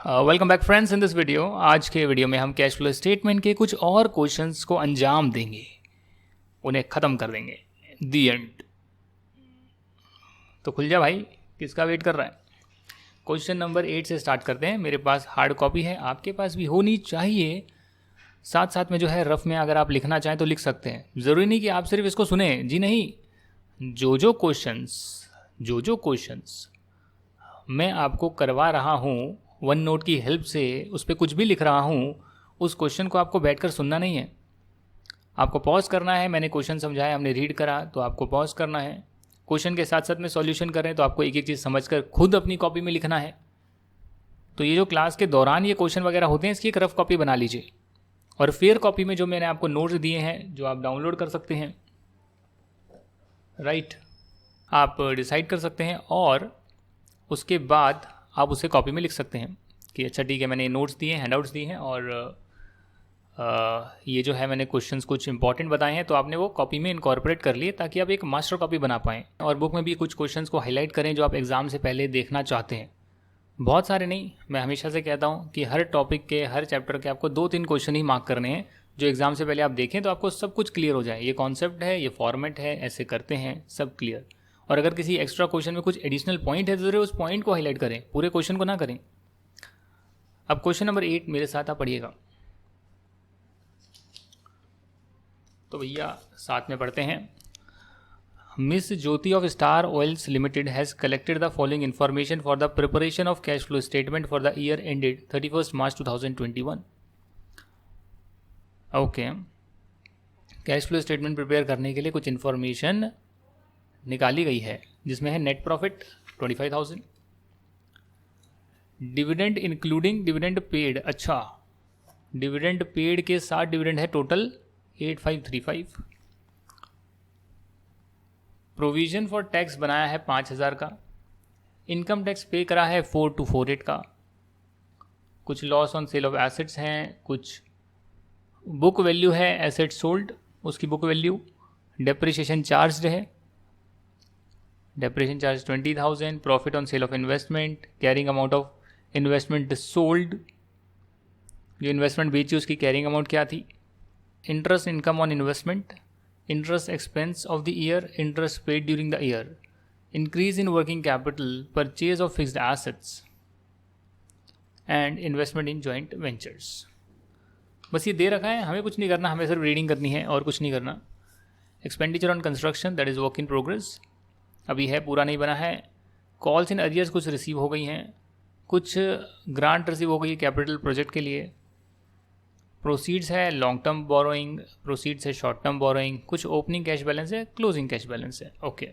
Welcome back friends. In this video, आज के video में हम कैश फ्लो स्टेटमेंट के कुछ और क्वेश्चंस को अंजाम देंगे, उन्हें ख़त्म कर देंगे। दी एंड। तो खुल जा भाई, किसका वेट कर रहा है। क्वेश्चन नंबर 8 से स्टार्ट करते हैं। मेरे पास हार्ड कॉपी है, आपके पास भी होनी चाहिए। साथ साथ में जो है रफ में अगर आप लिखना चाहें तो लिख सकते हैं। ज़रूरी नहीं कि आप सिर्फ इसको सुने, जी नहीं। जो क्वेश्चंस मैं आपको करवा रहा हूँ वन नोट की हेल्प से, उस पर कुछ भी लिख रहा हूँ, उस क्वेश्चन को आपको बैठकर सुनना नहीं है, आपको पॉज करना है। मैंने क्वेश्चन समझाया, हमने रीड करा, तो आपको पॉज करना है। क्वेश्चन के साथ साथ में सॉल्यूशन कर रहे हैं तो आपको एक एक चीज़ समझकर खुद अपनी कॉपी में लिखना है। तो ये जो क्लास के दौरान ये क्वेश्चन वगैरह होते हैं, इसकी एक रफ कॉपी बना लीजिए। और फेयर कॉपी में जो मैंने आपको नोट्स दिए हैं, जो आप डाउनलोड कर सकते हैं, राइट, आप डिसाइड कर सकते हैं और उसके बाद आप उसे कॉपी में लिख सकते हैं कि अच्छा ठीक है, मैंने नोट्स दिए हैं, हैंडआउट्स दिए हैं और ये जो है मैंने क्वेश्चंस कुछ इंपॉर्टेंट बताए हैं, तो आपने वो कॉपी में इनकॉर्पोरेट कर लिए ताकि आप एक मास्टर कॉपी बना पाएँ। और बुक में भी कुछ क्वेश्चंस को हाईलाइट करें जो आप एग्ज़ाम से पहले देखना चाहते हैं। बहुत सारे नहीं, मैं हमेशा से कहता हूँ कि हर टॉपिक के, हर चैप्टर के आपको 2-3 क्वेश्चन ही मार्क करने हैं, जो एग्ज़ाम से पहले आप देखें तो आपको सब कुछ क्लियर हो जाए। ये कॉन्सेप्ट है, ये फॉर्मेट है, ऐसे करते हैं, सब क्लियर। और अगर किसी एक्स्ट्रा क्वेश्चन में कुछ एडिशनल पॉइंट है तो ज़रूर उस पॉइंट को हाईलाइट करें, पूरे क्वेश्चन को ना करें। अब क्वेश्चन नंबर 8 मेरे साथ आप पढ़िएगा। तो भैया साथ में पढ़ते हैं। Miss Jyoti of star oils limited has collected the following information for the preparation of cash flow statement for the year ended 31 March 2021। Okay, cash flow statement prepare करने के लिए कुछ इन्फॉर्मेशन निकाली गई है, जिसमें है net profit 25,000, dividend including dividend paid. अच्छा, डिविडेंड पेड के साथ डिविडेंड है टोटल 8535। प्रोविजन फॉर टैक्स बनाया है 5,000 का। इनकम टैक्स पे करा है 4248 का। कुछ loss on sale of assets हैं, कुछ बुक वैल्यू है एसेट सोल्ड, उसकी बुक वैल्यू। डेप्रिसिएशन चार्ज है, depreciation charge 20,000। Profit on sale of investment, carrying amount of investment sold, जो इन्वेस्टमेंट बेची उसकी कैरिंग अमाउंट क्या थी। Interest income on investment, interest expense of the year, interest paid during the year, increase in working capital, purchase of fixed assets and investment in joint ventures. बस ये दे रखा है, हमें कुछ नहीं करना, हमें सिर्फ रीडिंग करनी है और कुछ नहीं करना। Expenditure on construction, that is work in progress, अभी है, पूरा नहीं बना है। कॉल्स इन अरियर्स कुछ रिसीव हो गई हैं, कुछ ग्रांट रिसीव हो गई है कैपिटल प्रोजेक्ट के लिए। प्रोसीड्स है लॉन्ग टर्म बोरोइंग, प्रोसीड्स है शॉर्ट टर्म बोरोइंग, कुछ ओपनिंग कैश बैलेंस है, क्लोजिंग कैश बैलेंस है। ओके,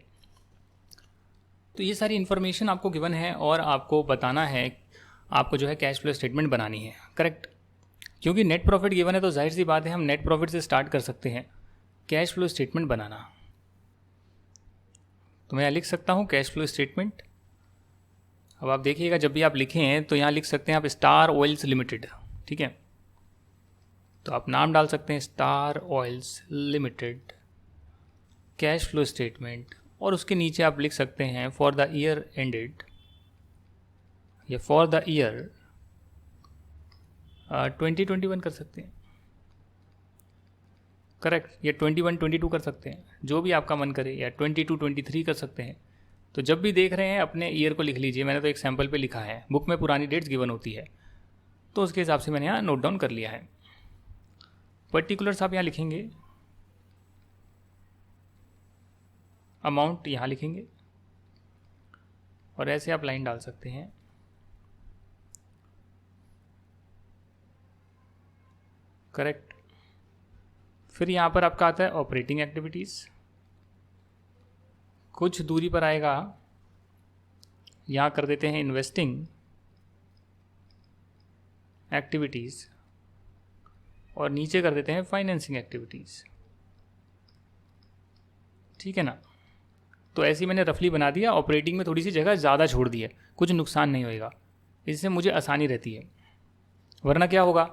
तो ये सारी इन्फॉर्मेशन आपको गिवन है और आपको बताना है, आपको जो है कैश फ्लो स्टेटमेंट बनानी है, करेक्ट। क्योंकि नेट प्रॉफिट गिवन है तो जाहिर सी बात है हम नेट प्रॉफिट से स्टार्ट कर सकते हैं कैश फ्लो स्टेटमेंट बनाना। तो मैं यहाँ लिख सकता हूँ कैश फ्लो स्टेटमेंट। अब आप देखिएगा, जब भी आप लिखें तो यहाँ लिख सकते हैं आप स्टार ऑयल्स लिमिटेड, ठीक है। तो आप नाम डाल सकते हैं star oils limited cash flow statement, और उसके नीचे आप लिख सकते हैं फॉर द ईयर एंडेड, या फॉर द ईयर 2021 कर सकते हैं, करेक्ट, या 21-22 कर सकते हैं, जो भी आपका मन करे, या 22-23 कर सकते हैं। तो जब भी देख रहे हैं अपने ईयर को लिख लीजिए। मैंने तो एक सैम्पल पे लिखा है, बुक में पुरानी डेट्स गिवन होती है तो उसके हिसाब से मैंने यहाँ नोट डाउन कर लिया है। पर्टिकुलर्स आप यहाँ लिखेंगे, अमाउंट यहाँ लिखेंगे, और ऐसे आप लाइन डाल सकते हैं। करेक्ट। फिर यहाँ पर आपका आता है ऑपरेटिंग एक्टिविटीज़, कुछ दूरी पर आएगा, यहाँ कर देते हैं इन्वेस्टिंग एक्टिविटीज़, और नीचे कर देते हैं फाइनेंसिंग एक्टिविटीज़, ठीक है ना। तो ऐसे ही मैंने रफली बना दिया। ऑपरेटिंग में थोड़ी सी जगह ज़्यादा छोड़ दी है, कुछ नुकसान नहीं होएगा, इससे मुझे आसानी रहती है। वरना क्या होगा,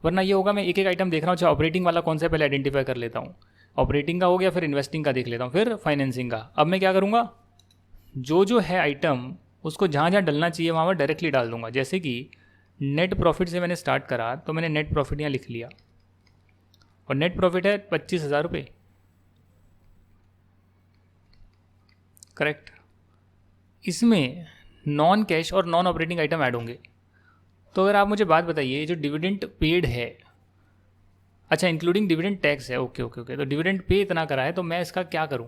वरना ये होगा मैं एक एक आइटम देख रहा हूँ, अच्छा ऑपरेटिंग वाला कौन सा पहले आइडेंटिफाई कर लेता हूँ, ऑपरेटिंग का हो गया, फिर इन्वेस्टिंग का देख लेता हूँ, फिर फाइनेंसिंग का। अब मैं क्या करूँगा, जो है आइटम उसको जहाँ जहाँ डलना चाहिए वहाँ पर डायरेक्टली डाल दूंगा। जैसे कि नेट प्रॉफिट से मैंने स्टार्ट करा, तो मैंने नेट प्रॉफिट यहाँ लिख लिया, और नेट प्रॉफिट है 25,000 रुपये, करेक्ट। इसमें नॉन कैश और नॉन ऑपरेटिंग आइटम ऐड होंगे। तो अगर आप मुझे बात बताइए, जो डिविडेंड पेड है, अच्छा इंक्लूडिंग डिविडेंड टैक्स है, ओके ओके ओके, तो डिविडेंड पे इतना करा है, तो मैं इसका क्या करूं?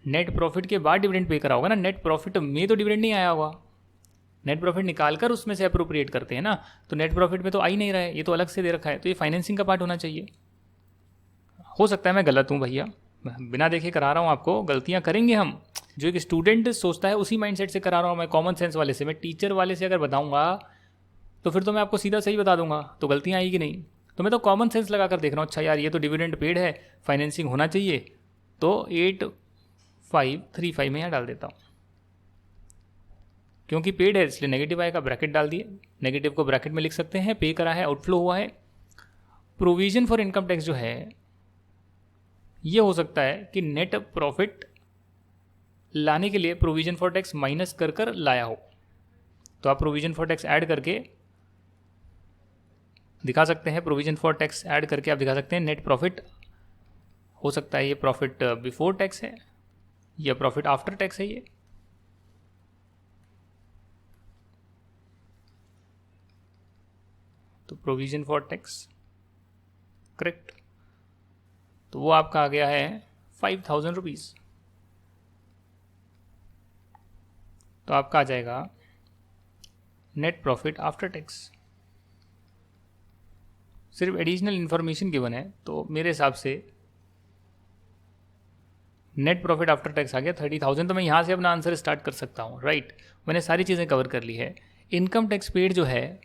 नेट प्रॉफिट के बाद डिविडेंड पे करा होगा ना, नेट प्रॉफिट में तो डिविडेंड नहीं आया होगा, नेट प्रॉफिट निकाल कर उसमें से अप्रोप्रिएट करते हैं ना, तो नेट प्रॉफिट में तो आ ही नहीं रहा है, ये तो अलग से दे रखा है, तो ये फाइनेंसिंग का पार्ट होना चाहिए। हो सकता है मैं गलत हूँ भैया, बिना देखे करा रहा हूँ आपको, गलतियाँ करेंगे हम, जो एक स्टूडेंट सोचता है उसी माइंडसेट से करा रहा हूँ मैं, कॉमन सेंस वाले से। मैं टीचर वाले से अगर बताऊँगा तो फिर तो मैं आपको सीधा सही बता दूंगा, तो गलतियाँ आएगी नहीं। तो मैं तो कॉमन सेंस लगा कर देख रहा हूँ, अच्छा यार ये तो डिविडेंड पेड है, फाइनेंसिंग होना चाहिए, तो 8535 में यहाँ डाल देता हूँ, क्योंकि पेड है इसलिए नेगेटिव आएगा, ब्रैकेट डाल दिए, नेगेटिव को ब्रैकेट में लिख सकते हैं, पे करा है, आउटफ्लो हुआ है। प्रोविजन फॉर इनकम टैक्स जो है ये हो सकता है कि नेट प्रॉफिट लाने के लिए प्रोविजन फॉर टैक्स माइनस कर कर लाया हो, तो आप प्रोविजन फॉर टैक्स ऐड करके दिखा सकते हैं, प्रोविजन फॉर टैक्स ऐड करके आप दिखा सकते हैं नेट प्रॉफिट। हो सकता है ये प्रॉफिट बिफोर टैक्स है या प्रॉफिट आफ्टर टैक्स है ये, तो प्रोविजन फॉर टैक्स, करेक्ट। तो वो आपका आ गया है 5,000 रुपीज़, तो आपका आ जाएगा नेट प्रॉफिट आफ्टर टैक्स। सिर्फ एडिशनल इन्फॉर्मेशन गिवन है, तो मेरे हिसाब से नेट प्रॉफिट आफ्टर टैक्स आ गया 30,000, तो मैं यहाँ से अपना आंसर स्टार्ट कर सकता हूँ, राइट। मैंने सारी चीज़ें कवर कर ली है। इनकम टैक्स पेड जो है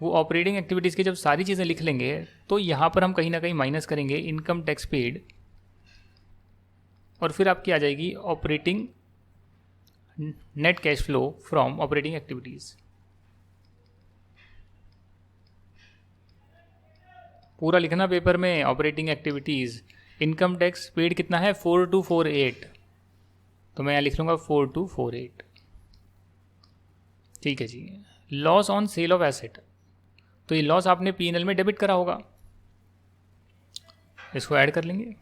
वो ऑपरेटिंग एक्टिविटीज़ की जब सारी चीज़ें लिख लेंगे, तो यहाँ पर हम कहीं ना कहीं माइनस करेंगे इनकम टैक्स पेड, और फिर आपकी आ जाएगी operating net cash flow from operating activities. पूरा लिखना पेपर में, operating activities income tax paid कितना है 4248, तो मैं यहाँ लिख लूँगा 4248, ठीक है जी। Loss on sale of asset, तो ये लॉस आपने P&L में डेबिट करा होगा, इसको ऐड कर लेंगे।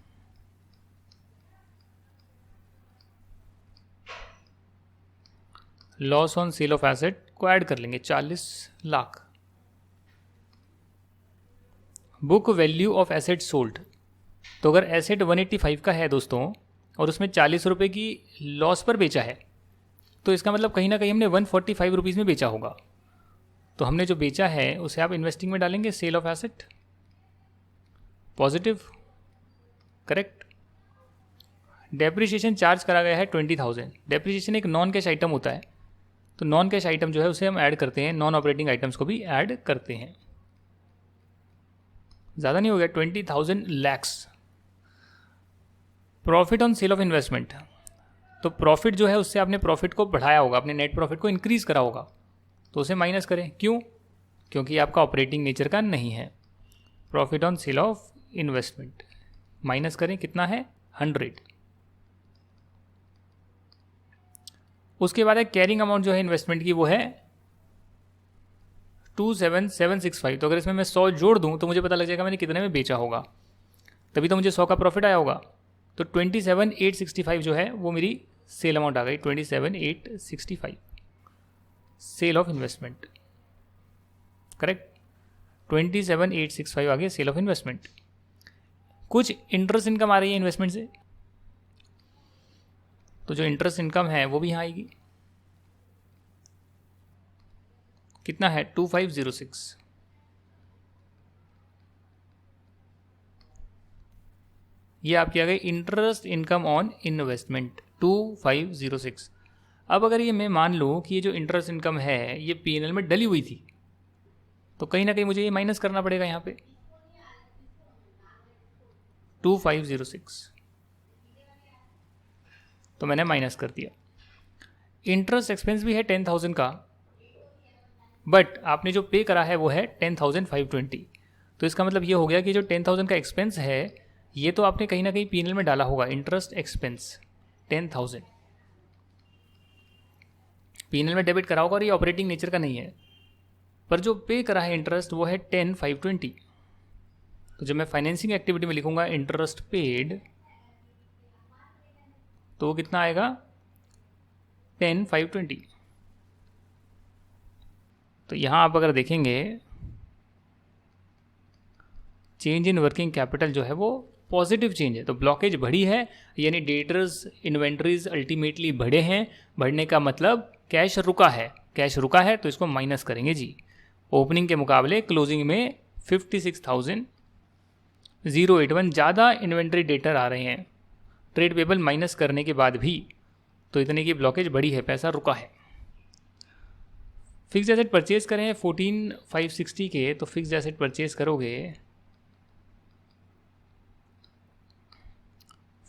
Loss on sale of asset को ऐड कर लेंगे 40 lakh. Book value of asset sold, तो अगर एसेट 185 का है दोस्तों और उसमें 40 रुपये की लॉस पर बेचा है, तो इसका मतलब कहीं ना कहीं हमने 145 रुपीज़ में बेचा होगा, तो हमने जो बेचा है उसे आप इन्वेस्टिंग में डालेंगे, sale of asset positive, correct. Depreciation charge करा गया है 20,000, डेप्रिसिएशन एक नॉन कैश आइटम होता है, तो नॉन कैश आइटम जो है उसे हम ऐड करते हैं, नॉन ऑपरेटिंग आइटम्स को भी ऐड करते हैं। ज़्यादा नहीं हो गया, 20,000 lakhs. Profit on sale of investment, तो प्रॉफिट जो है उससे आपने प्रॉफिट को बढ़ाया होगा, अपने नेट प्रॉफिट को इंक्रीज करा होगा, तो उसे माइनस करें, क्यों? क्योंकि आपका ऑपरेटिंग नेचर का नहीं है। Profit on sale of investment minus करें, कितना है 100। उसके बाद है कैरिंग अमाउंट जो है इन्वेस्टमेंट की, वो है 27,765, तो अगर इसमें मैं 100 जोड़ दूं तो मुझे पता लग जाएगा मैंने कितने में बेचा होगा, तभी तो मुझे 100 का प्रॉफिट आया होगा। तो 27,865 जो है वो मेरी सेल अमाउंट आ गई, 27,865 सेल ऑफ इन्वेस्टमेंट, करेक्ट। 27,865 आ गया सेल ऑफ इन्वेस्टमेंट। कुछ इंटरेस्ट इनकम आ रही है इन्वेस्टमेंट से, तो जो इंटरेस्ट इनकम है वो भी यहाँ आएगी, कितना है 2506। ये आपकी आ गई इंटरेस्ट इनकम ऑन इन्वेस्टमेंट 2506। अब अगर ये मैं मान लूँ कि ये जो इंटरेस्ट इनकम है ये P&L में डली हुई थी, तो कहीं ना कहीं मुझे ये माइनस करना पड़ेगा यहाँ पे 2506, तो मैंने माइनस कर दिया। इंटरेस्ट एक्सपेंस भी है 10,000 का, बट आपने जो पे करा है वो है 10,520, तो इसका मतलब ये हो गया कि जो 10,000 का एक्सपेंस है ये तो आपने कहीं ना कहीं P&L में डाला होगा, इंटरेस्ट एक्सपेंस 10,000 P&L में डेबिट करा होगा, और ये ऑपरेटिंग नेचर का नहीं है, पर जो पे करा है इंटरेस्ट वो है 10,520। तो जब मैं फाइनेंसिंग एक्टिविटी में लिखूंगा इंटरेस्ट पेड तो वो कितना आएगा 10,520। तो यहाँ आप अगर देखेंगे चेंज इन वर्किंग कैपिटल जो है वो पॉजिटिव चेंज है, तो ब्लॉकेज बढ़ी है, यानी डेटर्स इन्वेंट्रीज अल्टीमेटली बढ़े हैं। बढ़ने का मतलब कैश रुका है, कैश रुका है तो इसको माइनस करेंगे जी। ओपनिंग के मुकाबले क्लोजिंग में 56,081 ज़्यादा इन्वेंट्री डेटर आ रहे हैं ट्रेड पेबल माइनस करने के बाद भी, तो इतने की ब्लॉकेज बढ़ी है, पैसा रुका है। फिक्स एसेट परचेज करें 14,560 के, तो फिक्स एसेट परचेज करोगे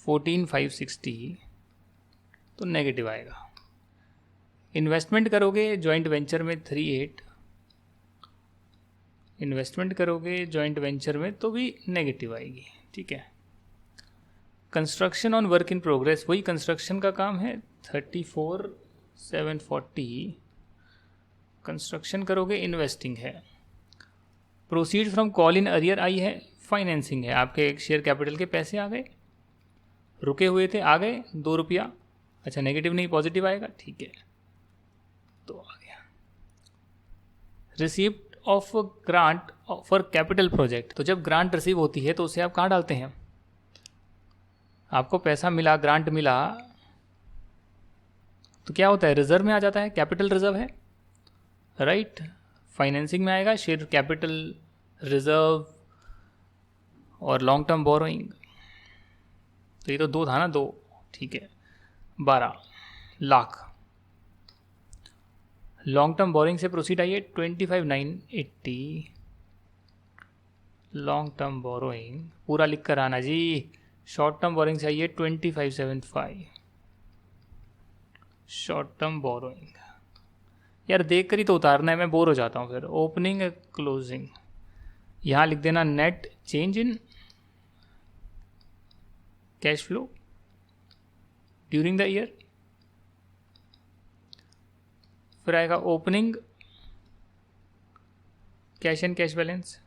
14,560 तो नेगेटिव आएगा। इन्वेस्टमेंट करोगे जॉइंट वेंचर में 38, इन्वेस्टमेंट करोगे जॉइंट वेंचर में तो भी नेगेटिव आएगी, ठीक है। Construction on work in progress, वही कंस्ट्रक्शन का काम है 34,740, कंस्ट्रक्शन करोगे इन्वेस्टिंग है। Proceed from call in arrear आई है, फाइनेंसिंग है। आपके एक शेयर कैपिटल के पैसे आ गए, रुके हुए थे, आ गए 2 रुपया, अच्छा नेगेटिव नहीं पॉजिटिव आएगा, ठीक है, तो आ गया। Receipt of grant for capital project, तो जब ग्रांट रिसीव होती है तो उसे आप कहाँ डालते हैं? आपको पैसा मिला, ग्रांट मिला, तो क्या होता है? रिजर्व में आ जाता है, कैपिटल रिजर्व है, राइट। फाइनेंसिंग में आएगा शेयर कैपिटल रिजर्व और लॉन्ग टर्म बोरोइंग, तो ये तो 2 था ना, 2, ठीक है, 12 लाख। लॉन्ग टर्म बोरिंग से प्रोसीड आइए 25,980, लॉन्ग टर्म बोरोइंग पूरा लिख कर आना जी। शॉर्ट टर्म बोरिंग से आइए 25,750, शॉर्ट टर्म बोरोइंग। यार देख कर ही तो उतारना है, मैं बोर हो जाता हूँ फिर। ओपनिंग क्लोजिंग, यहाँ लिख देना net change in cash flow during the year, फिर आएगा opening cash and cash balance,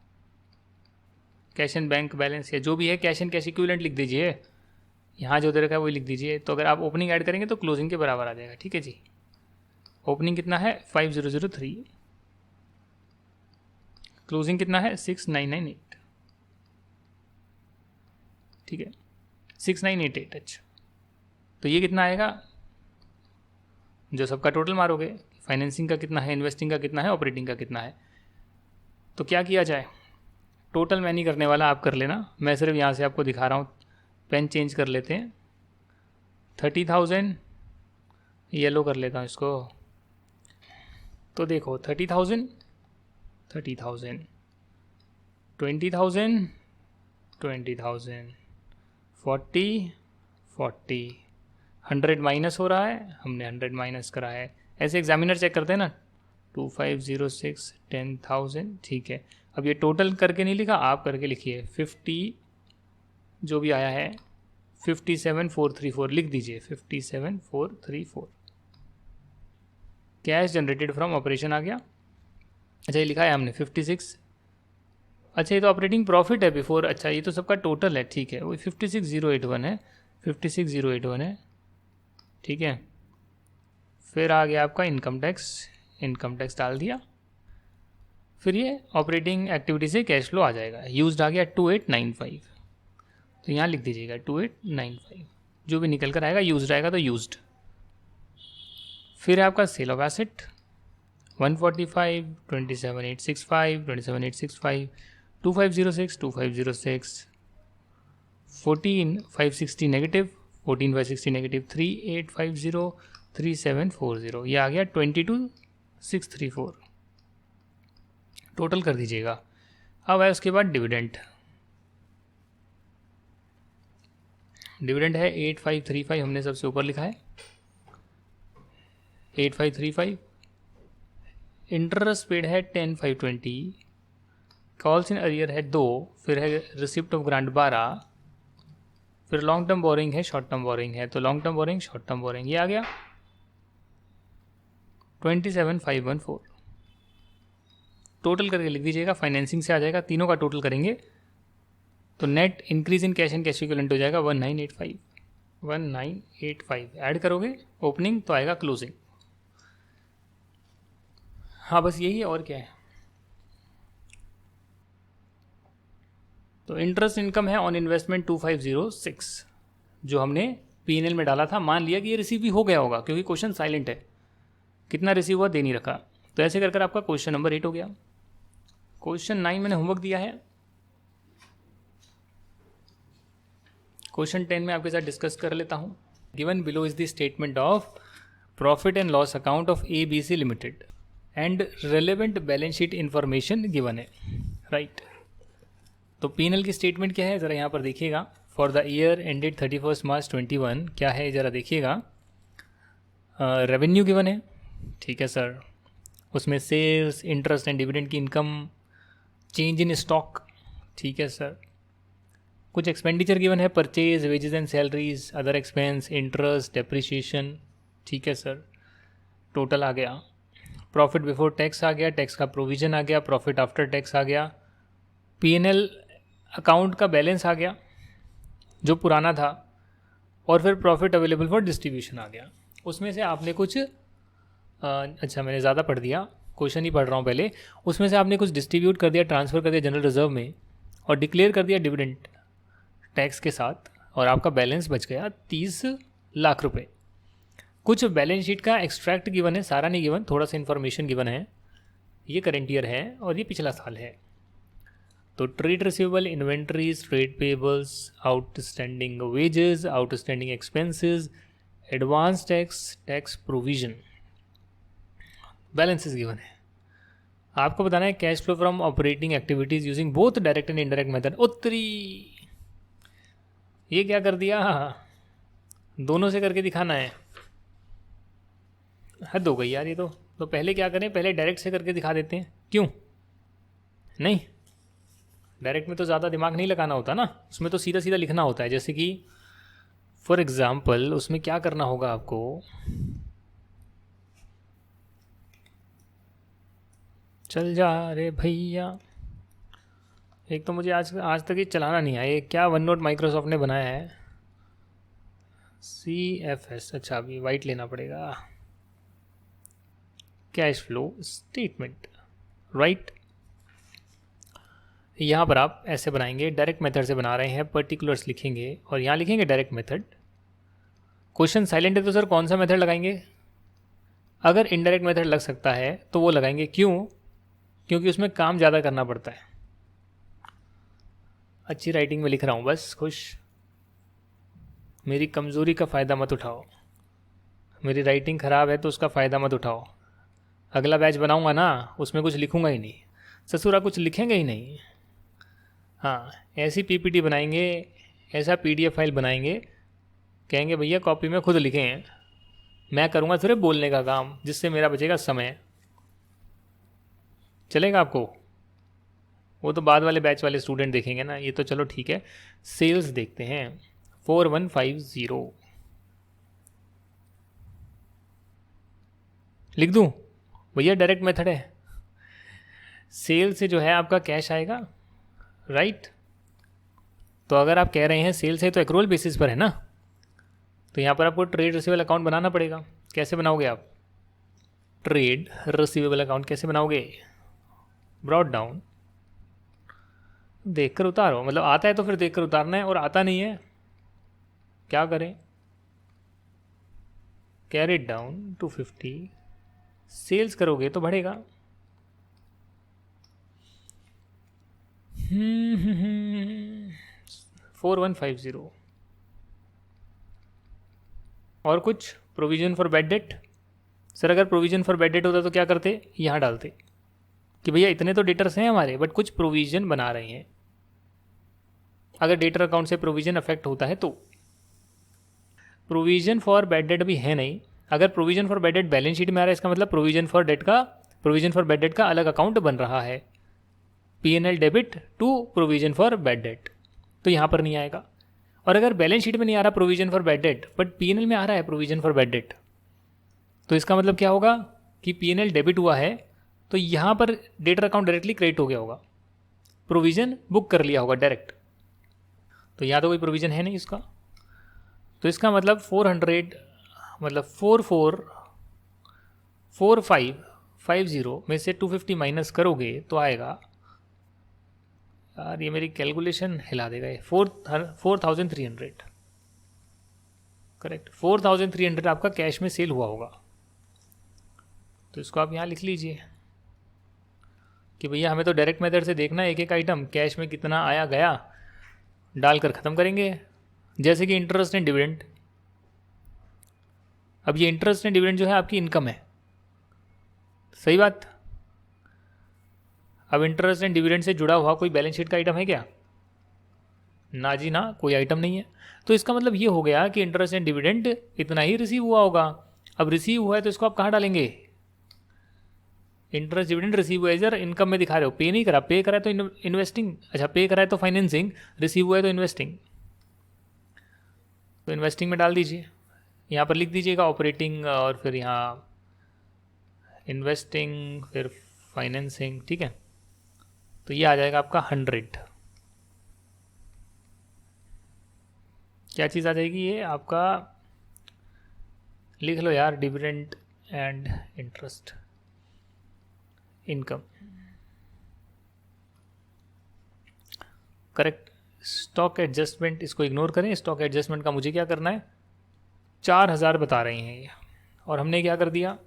cash and bank balance, या जो भी है कैश एंड कैश इक्विवेलेंट लिख दीजिए, यहाँ जो दे रखा है वही लिख दीजिए। तो अगर आप ओपनिंग ऐड करेंगे तो क्लोजिंग के बराबर आ जाएगा, ठीक है जी। ओपनिंग कितना है 5,003, क्लोजिंग कितना है 6,998, ठीक है 6,988, अच्छा। तो ये कितना आएगा जो सबका टोटल मारोगे, फाइनेंसिंग का कितना है, इन्वेस्टिंग का कितना है, ऑपरेटिंग का कितना है। तो क्या किया जाए, टोटल मैं नहीं करने वाला, आप कर लेना, मैं सिर्फ यहाँ से आपको दिखा रहा हूँ। पेन चेंज कर लेते हैं, 30,000 येलो कर लेता हूँ इसको। तो देखो 30,000 30,000, 20,000 20,000, 40 40, 100 माइनस हो रहा है, हमने 100 माइनस करा है। ऐसे एग्जामिनर चेक करते हैं ना, 2506, 10,000, ठीक है। अब ये टोटल करके नहीं लिखा, आप करके लिखिए। 50 जो भी आया है 57,434 लिख दीजिए, 57,434। कैश जनरेटेड फ्रॉम ऑपरेशन आ गया, अच्छा ये लिखा है हमने 56, अच्छा ये तो ऑपरेटिंग प्रॉफिट है बिफोर, अच्छा ये तो सबका टोटल है, ठीक है, वही 56,081 है, 56,081 है, ठीक है। फिर आ गया आपका इनकम टैक्स, इनकम टैक्स डाल दिया, फिर ये ऑपरेटिंग एक्टिविटी से कैश फ्लो आ जाएगा। यूज्ड आ गया 2895, तो यहाँ लिख दीजिएगा 2895, जो भी निकल कर आएगा यूज्ड आएगा तो यूज्ड। फिर है आपका sale of asset 145, 27,865, 27,865, 2506, 2506, 14,560 negative, 14,560 negative, 3850, 3740, ये आ गया 22,634। टोटल कर दीजिएगा। अब है उसके बाद डिविडेंड, डिविडेंड है 8535, हमने सबसे ऊपर लिखा है 8535। इंटरेस्ट पेड है 10,520, कॉल्स इन अरियर है 2, फिर है रिसिप्ट ऑफ ग्रांट 12, फिर लॉन्ग टर्म बोरिंग है, शॉर्ट टर्म बोरिंग है, तो long term borrowing short term borrowing, ये आ गया 27,514। टोटल करके लिख दीजिएगा, फाइनेंसिंग से आ जाएगा, तीनों का टोटल करेंगे तो net increase in cash and cash equivalent हो जाएगा 1985 ऐड करोगे ओपनिंग तो आएगा क्लोजिंग। हाँ बस यही है और क्या है। तो इंटरेस्ट इनकम है ऑन इन्वेस्टमेंट 2506 जो हमने P&L में डाला था। मान लिया कि ये रिसीव भी हो गया होगा क्योंकि क्वेश्चन साइलेंट है, कितना रिसीव हुआ दे नहीं रखा। तो ऐसे कर कर आपका क्वेश्चन नंबर 8 हो गया। क्वेश्चन 9 मैंने होमवर्क दिया है, क्वेश्चन 10 में आपके साथ डिस्कस कर लेता हूँ। Given below is the statement of profit and loss account of ABC limited and relevant balance sheet information given है, राइट। तो P&L की स्टेटमेंट क्या है ज़रा यहाँ पर देखिएगा। फॉर द ईयर एंडेड 31 मार्च 21 क्या है ज़रा देखिएगा। रेवेन्यू गिवन है, ठीक है सर। उसमें सेल्स, इंटरेस्ट एंड डिविडेंड की इनकम, चेंज इन स्टॉक, ठीक है सर। कुछ एक्सपेंडिचर गिवन है, purchase, wages and salaries, other expense, interest, depreciation, ठीक है सर। टोटल आ गया। प्रॉफिट बिफोर टैक्स आ गया, टैक्स का प्रोविज़न आ गया, प्रॉफिट आफ्टर टैक्स आ गया, P&L अकाउंट का बैलेंस आ गया जो पुराना था, और फिर प्रॉफिट अवेलेबल फॉर डिस्ट्रीब्यूशन आ गया। उसमें से आपने कुछ अच्छा मैंने ज़्यादा पढ़ दिया, क्वेश्चन ही पढ़ रहा हूँ पहले। उसमें से आपने कुछ डिस्ट्रीब्यूट कर दिया, ट्रांसफ़र कर दिया जनरल रिजर्व में, और डिक्लेयर कर दिया डिविडेंड टैक्स के साथ, और आपका बैलेंस बच गया 30 लाख रुपए। कुछ बैलेंस शीट का एक्सट्रैक्ट गिवन है, सारा नहीं गिवन, थोड़ा सा इन्फॉर्मेशन गिवन है। ये करेंट ईयर है और ये पिछला साल है। तो trade receivable, inventories, trade payables, outstanding wages, outstanding expenses, advance tax, tax provision, balances given है। आपको बताना है cash flow from operating activities using both direct and indirect method. उत्तरी ये क्या कर दिया, दोनों से करके दिखाना है। हद हो गई यार ये तो पहले क्या करें, पहले डायरेक्ट से करके दिखा देते हैं। क्यों नहीं, डायरेक्ट में तो ज़्यादा दिमाग नहीं लगाना होता ना, उसमें तो सीधा सीधा लिखना होता है। जैसे कि फॉर एग्ज़ाम्पल उसमें क्या करना होगा आपको, चल जा रे भैया, एक तो मुझे आज तक ये चलाना नहीं आया। ये क्या वन नोट माइक्रोसॉफ्ट ने बनाया है, CFS। अच्छा अभी वाइट लेना पड़ेगा। Cash flow statement, right. यहाँ पर आप ऐसे बनाएंगे, डायरेक्ट मेथड से बना रहे हैं, पर्टिकुलर्स लिखेंगे और यहाँ लिखेंगे डायरेक्ट मेथड। क्वेश्चन साइलेंट है तो सर कौन सा मेथड लगाएंगे? अगर इनडायरेक्ट मेथड लग सकता है तो वो लगाएंगे। क्यों? क्योंकि उसमें काम ज़्यादा करना पड़ता है। अच्छी राइटिंग में लिख रहा हूँ बस, खुश। मेरी कमज़ोरी का फ़ायदा मत उठाओ, मेरी राइटिंग ख़राब है तो उसका फ़ायदा मत उठाओ। अगला बैच बनाऊँगा ना, उसमें कुछ लिखूँगा ही नहीं, ससुरा कुछ लिखेंगे ही नहीं। हाँ, ऐसी PPT बनाएंगे, ऐसा PDF फाइल बनाएंगे, कहेंगे भैया कॉपी में खुद लिखें हैं, मैं करूँगा सिर्फ बोलने का काम, जिससे मेरा बचेगा समय। चलेगा आपको? वो तो बाद वाले बैच वाले स्टूडेंट देखेंगे ना, ये तो चलो ठीक है। सेल्स देखते हैं 4150, लिख दूँ भैया, डायरेक्ट मेथड है। सेल से जो है आपका कैश आएगा, राइट। तो अगर आप कह रहे हैं सेल से तो एक्रूअल बेसिस पर है ना, तो यहाँ पर आपको ट्रेड रिसीवेबल अकाउंट बनाना पड़ेगा। कैसे बनाओगे आप ट्रेड रिसीवेबल अकाउंट? कैसे बनाओगे? ब्रॉट डाउन, देख कर उतारो। मतलब आता है तो फिर देख कर उतारना है, और आता नहीं है क्या करें? Carry down to 50। सेल्स करोगे तो बढ़ेगा। 4150। और कुछ provision for bad date? Sir अगर प्रोविजन फॉर बैड डेट होता तो क्या करते? यहाँ डालते कि भैया इतने तो डेटर्स हैं हमारे, बट कुछ प्रोविजन बना रहे हैं। अगर डेटर अकाउंट से प्रोविजन अफेक्ट होता है तो प्रोविजन फॉर बैड डेट अभी है नहीं। अगर provision for bad date balance sheet में आ रहा है, इसका मतलब प्रोविजन फॉर बैड डेट का अलग अकाउंट बन रहा है, P&L debit to provision for bad debt. तो यहाँ पर नहीं आएगा। और अगर बैलेंस शीट में नहीं आ रहा provision for bad date, but P&L में आ रहा है प्रोविजन फॉर बैड डेट, तो इसका मतलब क्या होगा कि P&L डेबिट हुआ है तो यहाँ पर डेटर अकाउंट डायरेक्टली क्रेडिट हो गया होगा, प्रोविज़न बुक कर लिया होगा डायरेक्ट। तो यहाँ तो कोई प्रोविज़न है नहीं इसका, तो इसका मतलब 400 मतलब 444550 में से 250 माइनस करोगे तो आएगा, यार ये मेरी कैलकुलेशन हिला देगा, ये 4300 करेक्ट, 4300 आपका कैश में सेल हुआ होगा। तो इसको आप यहाँ लिख लीजिए कि भैया हमें तो डायरेक्ट मेथड से देखना है, एक एक आइटम कैश में कितना आया गया डालकर ख़त्म करेंगे। जैसे कि इंटरेस्ट एंड डिविडेंड, अब ये इंटरेस्ट एंड डिविडेंड जो है आपकी इनकम है, सही बात। अब इंटरेस्ट एंड डिविडेंड से जुड़ा हुआ कोई बैलेंस शीट का आइटम है क्या? ना जी ना, कोई आइटम नहीं है। तो इसका मतलब ये हो गया कि इंटरेस्ट एंड डिविडेंड इतना ही रिसीव हुआ होगा। अब रिसीव हुआ है तो इसको आप कहाँ डालेंगे? इंटरेस्ट डिविडेंड रिसीव हुआ है इधर इनकम में दिखा रहे हो, पे नहीं करा, पे करा है तो इन्वेस्टिंग, अच्छा पे करा है तो फाइनेंसिंग, रिसीव हुआ है तो इन्वेस्टिंग, तो इन्वेस्टिंग में डाल दीजिए। यहाँ पर लिख दीजिएगा ऑपरेटिंग और फिर यहाँ इन्वेस्टिंग फिर फाइनेंसिंग, ठीक है। तो ये आ जाएगा आपका 100। क्या चीज़ आ जाएगी ये आपका, लिख लो यार, dividend and interest income, correct. Stock adjustment इसको इग्नोर करें, स्टॉक एडजस्टमेंट का मुझे क्या करना है, 4000 बता रहे हैं ये, और हमने क्या कर दिया,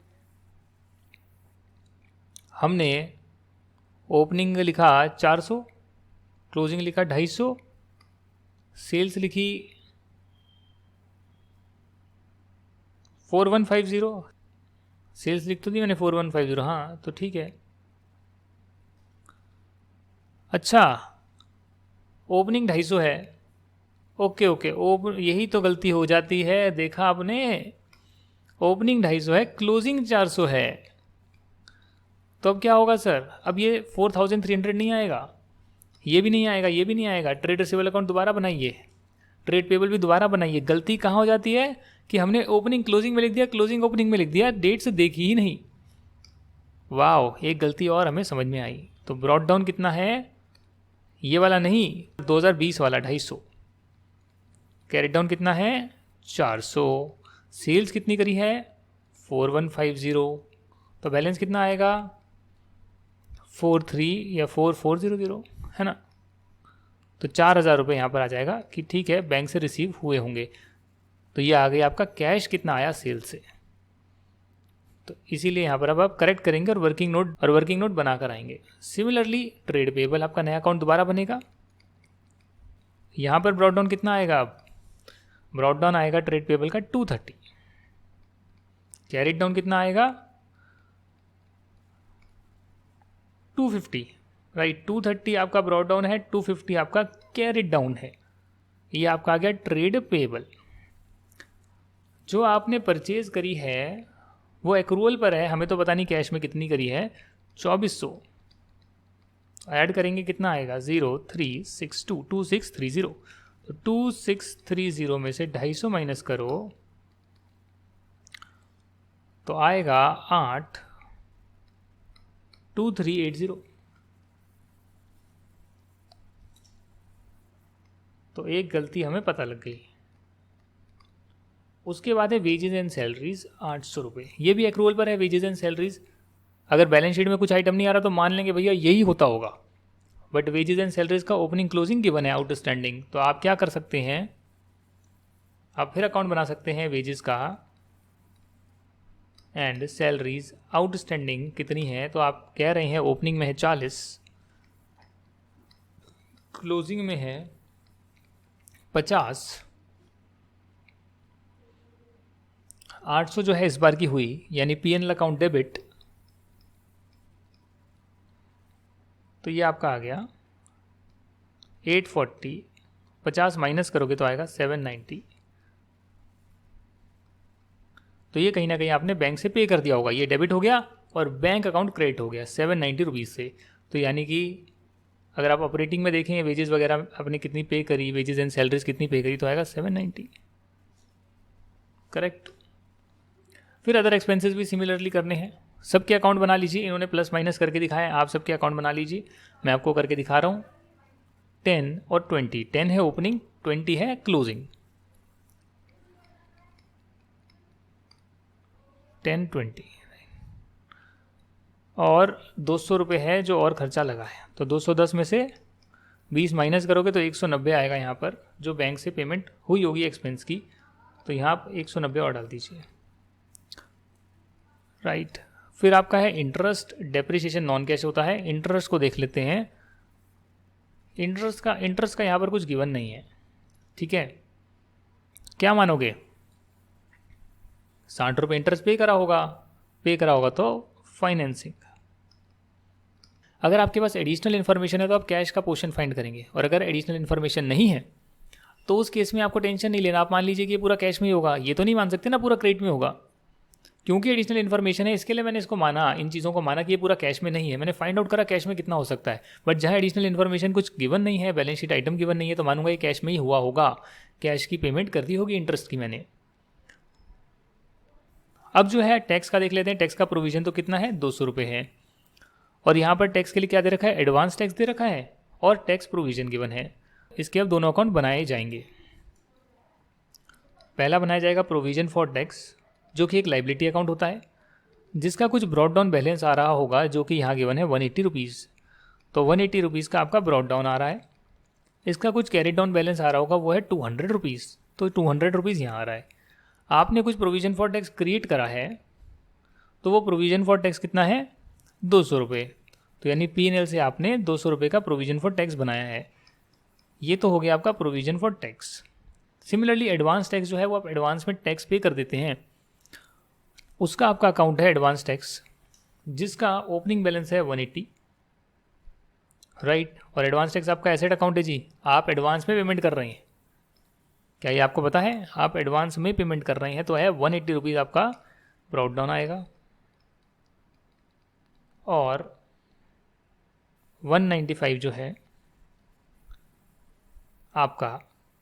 हमने ओपनिंग लिखा 400, क्लोजिंग लिखा 250, सेल्स लिखी 4150, सेल्स लिख तो दी मैंने 4150, हाँ तो ठीक है। अच्छा ओपनिंग 250 है, ओके ओके, यही तो गलती हो जाती है, देखा आपने, ओपनिंग 250 है, क्लोजिंग 400 है। तो अब क्या होगा सर, अब ये 4300 नहीं आएगा, ये भी नहीं आएगा, ये भी नहीं आएगा। ट्रेड रिसीवेबल अकाउंट दोबारा बनाइए, ट्रेड पेबल भी दोबारा बनाइए। गलती कहाँ हो जाती है कि हमने ओपनिंग क्लोजिंग में लिख दिया, क्लोजिंग ओपनिंग में लिख दिया, डेट से देखी ही नहीं। वाह, एक गलती और हमें समझ में आई। तो ब्रॉड डाउन कितना है, ये वाला नहीं, 2020 वाला 250। कैरेट डाउन कितना है, 400। सेल्स कितनी करी है, 4150। तो बैलेंस कितना आएगा, 43 या 4400, है ना। तो 4000 रुपये यहाँ पर आ जाएगा कि ठीक है बैंक से रिसीव हुए होंगे। तो ये आ गया आपका कैश कितना आया सेल से। तो इसीलिए यहाँ पर अब आप करेक्ट करेंगे और वर्किंग नोट बनाकर आएंगे। सिमिलरली ट्रेड पेबल आपका नया अकाउंट दोबारा बनेगा। यहाँ पर ब्रॉड डाउन कितना आएगा, अब ब्रॉड डाउन आएगा ट्रेड पेबल का 230। कैरेट डाउन कितना आएगा, 250, राइट। 230 आपका ब्रॉड डाउन है, 250 आपका कैरेट डाउन है। ये आपका आ गया ट्रेड पेबल। जो आपने परचेज करी है वो एक्रूअल पर है, हमें तो पता नहीं कैश में कितनी करी है, 2400। ऐड करेंगे कितना आएगा, 03622630। तो 2630 में से 250 माइनस करो तो आएगा 82380। तो एक गलती हमें पता लग गई। उसके बाद है वेजेस एंड सैलरीज 800 रुपये, ये भी एक्रूअल पर है वेजेस एंड सैलरीज। अगर बैलेंस शीट में कुछ आइटम नहीं आ रहा तो मान लेंगे भैया यही होता होगा, बट वेजेस एंड सैलरीज का ओपनिंग क्लोजिंग गिवन है आउटस्टैंडिंग। तो आप क्या कर सकते हैं, आप फिर अकाउंट बना सकते हैं वेजेस का एंड सैलरीज आउटस्टैंडिंग कितनी है। तो आप कह रहे हैं ओपनिंग में है 40, क्लोजिंग में है 50, 800 जो है इस बार की हुई, यानी पीएनएल अकाउंट डेबिट। तो ये आपका आ गया 840, 50 माइनस करोगे तो आएगा 790। तो ये कहीं ना कहीं आपने बैंक से पे कर दिया होगा, ये डेबिट हो गया और बैंक अकाउंट क्रेडिट हो गया 790 रुपीज़ से। तो यानी कि अगर आप ऑपरेटिंग में देखें वेजेस वगैरह आपने कितनी पे करी, वेजेस एंड सैलरीज कितनी पे करी, तो आएगा 790, करेक्ट। फिर अदर एक्सपेंसेस भी सिमिलरली करने हैं। सबके अकाउंट बना लीजिए, इन्होंने प्लस माइनस करके दिखाया, आप सबके अकाउंट बना लीजिए, मैं आपको करके दिखा रहा हूँ। 10 और 20, 10 है ओपनिंग, 20 है क्लोजिंग। 10 20 और 200 रुपये है जो और खर्चा लगा है, तो 210 में से 20 माइनस करोगे तो 190 आएगा यहाँ पर, जो बैंक से पेमेंट हुई होगी एक्सपेंस की, तो यहाँ आप 190 और डाल दीजिए। राइट, फिर आपका है इंटरेस्ट डेप्रिसिएशन नॉन कैश होता है। इंटरेस्ट को देख लेते हैं। इंटरेस्ट का यहाँ पर कुछ गिवन नहीं है, ठीक है। क्या मानोगे, 60 रुपये इंटरेस्ट पे करा होगा तो फाइनेंसिंग। अगर आपके पास एडिशनल इन्फॉर्मेशन है तो आप कैश का पोर्शन फाइंड करेंगे, और अगर एडिशनल इन्फॉर्मेशन नहीं है तो उस केस में आपको टेंशन नहीं लेना। आप मान लीजिए कि ये पूरा कैश में ही होगा, ये तो नहीं मान सकते ना पूरा क्रेडिट में होगा, क्योंकि एडिशनल इन्फॉर्मेशन है, इसके लिए मैंने इसको माना, इन चीज़ों को माना कि ये पूरा कैश में नहीं है। मैंने फाइंड आउट करा कैश में कितना हो सकता है, बट जहाँ एडिशनल इन्फॉर्मेशन कुछ गिवन नहीं है, बैलेंस शीट आइटम गिवन नहीं है, तो मानूंगा ये कैश में ही हुआ होगा, कैश की पेमेंट कर दी होगी इंटरेस्ट की मैंने। अब जो है टैक्स का देख लेते हैं। टैक्स का प्रोविजन तो कितना है, 200 रुपये है, और यहाँ पर टैक्स के लिए क्या दे रखा है, एडवांस टैक्स दे रखा है और टैक्स प्रोविजन गिवन है। इसके अब दोनों अकाउंट बनाए जाएंगे। पहला बनाया जाएगा प्रोविजन फॉर टैक्स, जो कि एक लाइबिलिटी अकाउंट होता है, जिसका कुछ ब्रॉड डाउन बैलेंस आ रहा होगा, जो कि यहाँ गिवन है 180 रुपीज़। तो 180 रुपीज़ का आपका ब्रॉड डाउन आ रहा है। इसका कुछ कैरी डाउन बैलेंस आ रहा होगा, वो है 200 रुपीज़, तो 200 रुपीज़ यहाँ आ रहा है। आपने कुछ प्रोविजन फॉर टैक्स क्रिएट करा है, तो वो प्रोविजन फॉर टैक्स कितना है, 200 रुपये। तो यानी P&L से आपने 200 रुपये का प्रोविजन फॉर टैक्स बनाया है। ये तो हो गया आपका provision for tax. Similarly advance tax जो है वो आप एडवांस में टैक्स पे कर देते हैं, उसका आपका अकाउंट है एडवांस टैक्स, जिसका ओपनिंग बैलेंस है 180। राइट, और एडवांस टैक्स आपका एसेट अकाउंट है जी, आप एडवांस में पेमेंट कर रहे हैं। क्या ये आपको पता है, आप एडवांस में पेमेंट कर रहे हैं, तो है 180 रुपीज़ आपका ब्रॉड डाउन आएगा, और 195 जो है आपका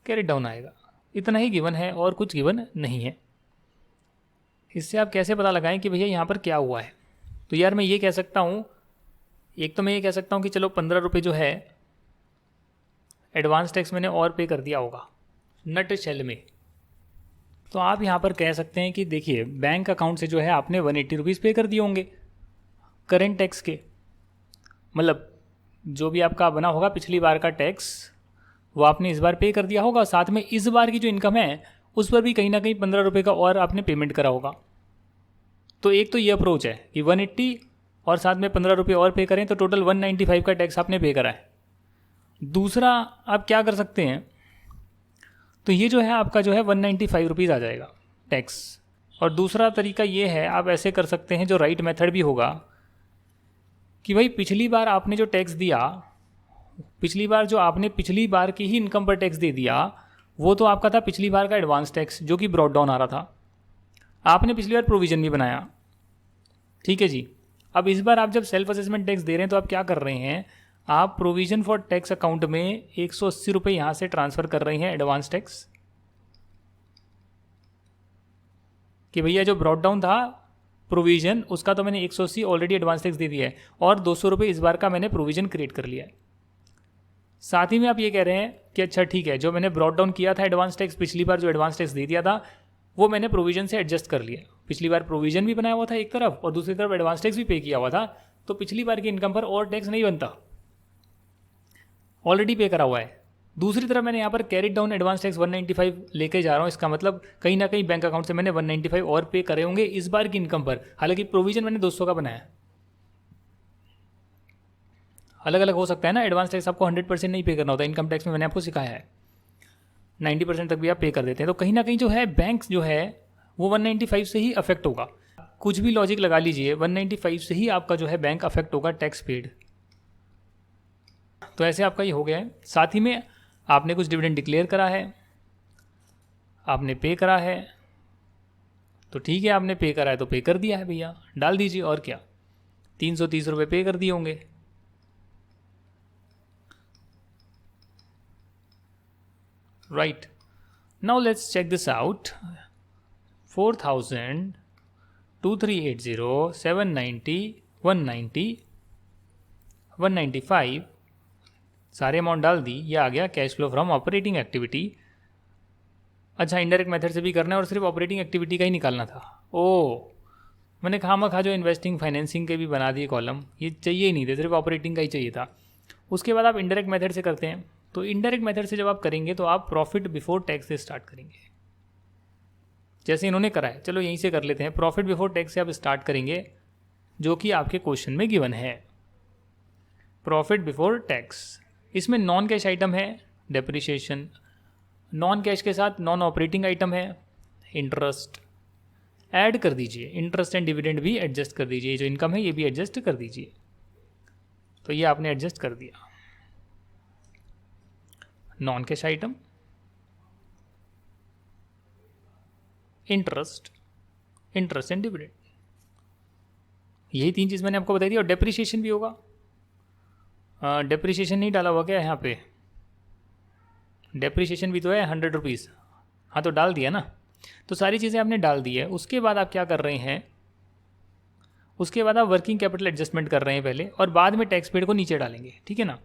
कैरी डाउन आएगा। इतना ही गिवन है और कुछ गिवन नहीं है। इससे आप कैसे पता लगाएं कि भैया यहाँ पर क्या हुआ है। तो यार मैं ये कह सकता हूँ, एक तो मैं ये कह सकता हूँ कि चलो 15 रुपये जो है एडवांस टैक्स मैंने और पे कर दिया होगा नट शेल में। तो आप यहाँ पर कह सकते हैं कि देखिए बैंक अकाउंट से जो है आपने 180 रुपीज़ पे कर दिए होंगे करेंट टैक्स के, मतलब जो भी आपका बना होगा पिछली बार का टैक्स वो आपने इस बार पे कर दिया होगा, साथ में इस बार की जो इनकम है उस पर भी कहीं ना कहीं 15 रुपये का और आपने पेमेंट करा होगा। तो एक तो ये अप्रोच है कि 180 और साथ में 15 रुपये और पे करें, तो टोटल 195 का टैक्स आपने पे करा है। दूसरा आप क्या कर सकते हैं, तो ये जो है आपका जो है 195 रुपीज़ आ जाएगा टैक्स। और दूसरा तरीका ये है, आप ऐसे कर सकते हैं, जो राइट मेथड भी होगा, कि भाई पिछली बार आपने जो टैक्स दिया, पिछली बार जो आपने पिछली बार की ही इनकम पर टैक्स दे दिया, वो तो आपका था पिछली बार का एडवांस टैक्स जो कि ब्रॉड डाउन आ रहा था। आपने पिछली बार प्रोविजन भी बनाया, ठीक है जी। अब इस बार आप जब सेल्फ असेसमेंट टैक्स दे रहे हैं तो आप क्या कर रहे हैं, आप प्रोविजन फॉर टैक्स अकाउंट में 180 रुपये यहाँ से ट्रांसफ़र कर रहे हैं एडवांस टैक्स, कि भैया जो ब्रॉड डाउन था प्रोविजन उसका तो मैंने 180 ऑलरेडी एडवांस टैक्स दे दिया है, और 200 रुपये इस बार का मैंने प्रोविजन क्रिएट कर लिया है। साथ ही में आप ये कह रहे हैं कि अच्छा ठीक है, जो मैंने ब्रॉड डाउन किया था एडवांस टैक्स पिछली बार, जो एडवांस टैक्स दे दिया था, वो मैंने प्रोविजन से एडजस्ट कर लिया। पिछली बार प्रोविजन भी बनाया हुआ था एक तरफ, और दूसरी तरफ एडवांस टैक्स भी पे किया हुआ था, तो पिछली बार की इनकम पर और टैक्स नहीं बनता, ऑलरेडी पे करा हुआ है। दूसरी तरफ मैंने यहाँ पर कैरी डाउन एडवांस टैक्स 195 लेके जा रहा हूँ, इसका मतलब कहीं ना कहीं बैंक अकाउंट से मैंने 195 और पे करे होंगे इस बार की इनकम पर, हालांकि प्रोविजन मैंने 200 का बनाया। अलग अलग हो सकता है ना, एडवांस टैक्स आपको 100% नहीं पे करना होता, इनकम टैक्स में मैंने आपको सिखाया है 90% तक भी आप पे कर देते हैं। तो कहीं ना कहीं जो है बैंक जो है वो 195 से ही अफेक्ट होगा, कुछ भी लॉजिक लगा लीजिए, 195 से ही आपका जो है बैंक अफेक्ट होगा टैक्स पेड। तो ऐसे आपका ये हो गया है। साथ ही में आपने कुछ डिविडेंड डिक्लेयर करा है, आपने पे करा है, तो ठीक है, आपने पे करा है तो पे कर दिया है भैया, डाल दीजिए, और क्या, 330 रुपये पे कर दिए होंगे। Right, now let's check this out. 4,200 2380, 790, 190, 195 सारे अमाउंट डाल दी, ये आ गया cash flow from operating activity. अच्छा, इनडायरेक्ट मेथड से भी करना है और सिर्फ ऑपरेटिंग एक्टिविटी का ही निकालना था। ओ, मैंने खामा जो इन्वेस्टिंग फाइनेंसिंग के भी बना दिए कॉलम, ये चाहिए ही नहीं थे, सिर्फ ऑपरेटिंग का ही चाहिए था। उसके बाद आप इनडायरेक्ट मेथड से करते हैं, तो इनडायरेक्ट मेथड से जब आप करेंगे तो आप प्रॉफिट बिफोर टैक्स से स्टार्ट करेंगे, जैसे इन्होंने करा है। चलो यहीं से कर लेते हैं, प्रॉफिट बिफोर टैक्स से आप स्टार्ट करेंगे, जो कि आपके क्वेश्चन में गिवन है। प्रॉफिट बिफोर टैक्स, इसमें नॉन कैश आइटम है डेप्रिसिएशन, नॉन कैश के साथ नॉन ऑपरेटिंग आइटम है इंटरेस्ट, ऐड कर दीजिए, इंटरेस्ट एंड डिविडेंड भी एडजस्ट कर दीजिए, जो इनकम है ये भी एडजस्ट कर दीजिए। तो ये आपने एडजस्ट कर दिया। Non cash item, interest, interest and dividend, यही 3 चीज़ मैंने आपको बताई थी। और डेप्रिसिएशन भी होगा, डेप्रिसिएशन नहीं डाला हुआ क्या यहाँ पे? डेप्रिसिएशन भी तो है 100 रुपीज़, हाँ तो डाल दिया ना। तो सारी चीज़ें आपने डाल दी है। उसके बाद आप क्या कर रहे हैं, उसके बाद आप वर्किंग कैपिटल एडजस्टमेंट कर रहे हैं पहले, और बाद में टैक्स पेड को नीचे डालेंगे, ठीक है ना।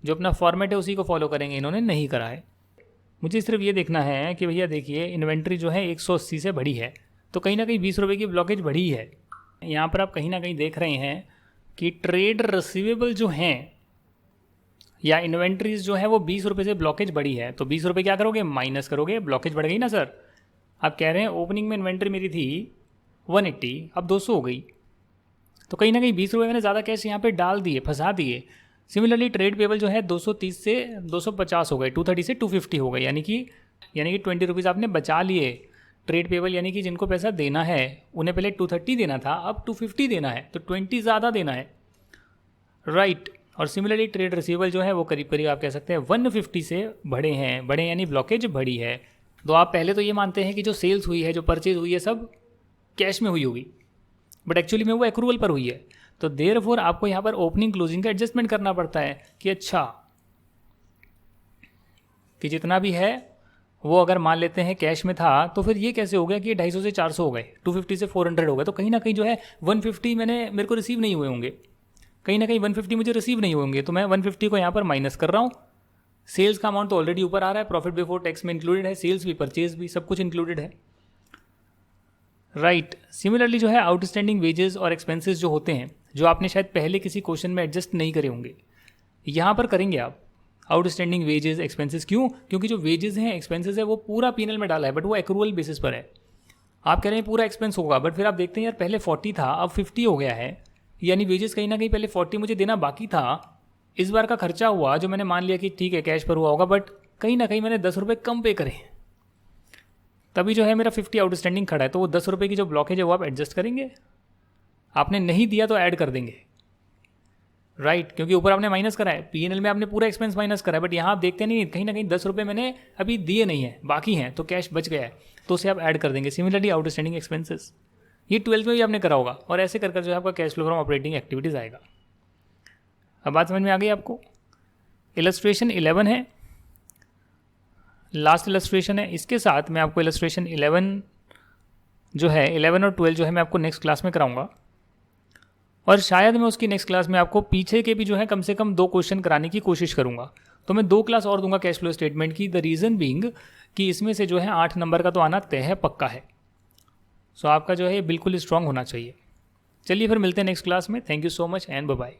जो अपना फॉर्मेट है उसी को फॉलो करेंगे, इन्होंने नहीं करा है। मुझे सिर्फ ये देखना है कि भैया देखिए, इन्वेंट्री जो है 180 से बढ़ी है, तो कहीं ना कहीं 20 रुपये की ब्लॉकेज बढ़ी है। यहाँ पर आप कहीं ना कहीं देख रहे हैं कि ट्रेड रिसीवेबल जो हैं या इन्वेंट्रीज जो है वो 20 रुपये से ब्लॉकेज बढ़ी है, तो 20 रुपये क्या करोगे, माइनस करोगे, ब्लॉकेज बढ़ गई ना सर। आप कह रहे हैं ओपनिंग में इन्वेंट्री मेरी थी 180, अब 200 हो गई, तो कहीं ना कहीं 20 रुपये मैंने ज़्यादा कैश यहाँ पे डाल दिए, फंसा दिए। सिमिलरली ट्रेड पेबल जो है 230 से 250 हो गए, 230 से 250 हो गए, यानी कि 20 रुपीज़ आपने बचा लिए। ट्रेड पेबल यानी कि जिनको पैसा देना है उन्हें पहले 230 देना था, अब 250 देना है, तो 20 ज़्यादा देना है, राइट। और सिमिलरली ट्रेड रिसीवेबल जो है वो करीब करीब आप कह सकते हैं 150 से बढ़े हैं, बढ़े यानी ब्लॉकेज बढ़ी है। तो आप पहले तो ये मानते हैं कि जो सेल्स हुई है, जो परचेज हुई है, सब कैश में हुई होगी, बट एक्चुअली में वो एक्रूवल पर हुई है। तो देयरफॉर आपको यहाँ पर ओपनिंग क्लोजिंग का एडजस्टमेंट करना पड़ता है कि अच्छा, कि जितना भी है वो अगर मान लेते हैं कैश में था, तो फिर ये कैसे हो गया कि 250 से 400 हो गए, 250 से 400 हो गए, तो कहीं ना कहीं जो है 150 मेरे को रिसीव नहीं हुए होंगे, कहीं ना कहीं 150 मुझे रिसीव नहीं होंगे, तो मैं 150 को यहाँ पर माइनस कर रहा हूँ। सेल्स का अमाउंट तो ऑलरेडी ऊपर आ रहा है, प्रॉफिट बिफोर टैक्स में इंक्लूडेड है, सेल्स भी, परचेज भी, सब कुछ इंक्लूडेड है, राइट। सिमिलरली जो है आउटस्टैंडिंग वेजेस और एक्सपेंसेस जो होते हैं, जो आपने शायद पहले किसी क्वेश्चन में एडजस्ट नहीं करे होंगे, यहाँ पर करेंगे आप आउटस्टैंडिंग वेजेस एक्सपेंसेस। क्यों? क्योंकि जो वेजेस हैं, एक्सपेंसेस है, वो पूरा पीएनएल में डाला है, बट वो एक्रूवल बेसिस पर है। आप कह रहे हैं पूरा एक्सपेंस होगा, बट फिर आप देखते हैं यार पहले 40 था, अब 50 हो गया है, यानी वेजेस कहीं ना कहीं पहले 40 मुझे देना बाकी था। इस बार का खर्चा हुआ जो मैंने मान लिया कि ठीक है कैश पर हुआ होगा, बट कहीं ना कहीं मैंने 10 रुपये कम पे करे, तभी जो है मेरा 50 आउटस्टैंडिंग खड़ा है। तो वो 10 रुपये की जो ब्लॉकेज है वो आप एडजस्ट करेंगे, आपने नहीं दिया तो ऐड कर देंगे, राइट, क्योंकि ऊपर आपने माइनस करा है, पीएनएल में आपने पूरा एक्सपेंस माइनस करा है, बट यहाँ आप देखते नहीं, कहीं ना कहीं 10 रुपये मैंने अभी दिए नहीं है, बाकी हैं, तो कैश बच गया है, तो उसे आप ऐड कर देंगे। सिमिलरली आउटस्टैंडिंग एक्सपेंसेस, ये 12th में भी आपने करा होगा, और ऐसे कर जो है आपका cash flow from operating activities आएगा। अब बात समझ में आ गई आपको। इलस्ट्रेशन 11 है, लास्ट इलस्ट्रेशन है। इसके साथ मैं आपको इलस्ट्रेशन 11 जो है, 11 और 12 जो है मैं आपको नेक्स्ट क्लास में कराऊंगा, और शायद मैं उसकी नेक्स्ट क्लास में आपको पीछे के भी जो है कम से कम 2 क्वेश्चन कराने की कोशिश करूंगा। तो मैं 2 क्लास और दूंगा कैश फ्लो स्टेटमेंट की, द रीज़न बीइंग कि इसमें से जो है 8 नंबर का तो आना तय है, पक्का है। सो आपका जो है ये बिल्कुल स्ट्रांग होना चाहिए। चलिए फिर मिलते हैं नेक्स्ट क्लास में। Thank you so much and bye bye.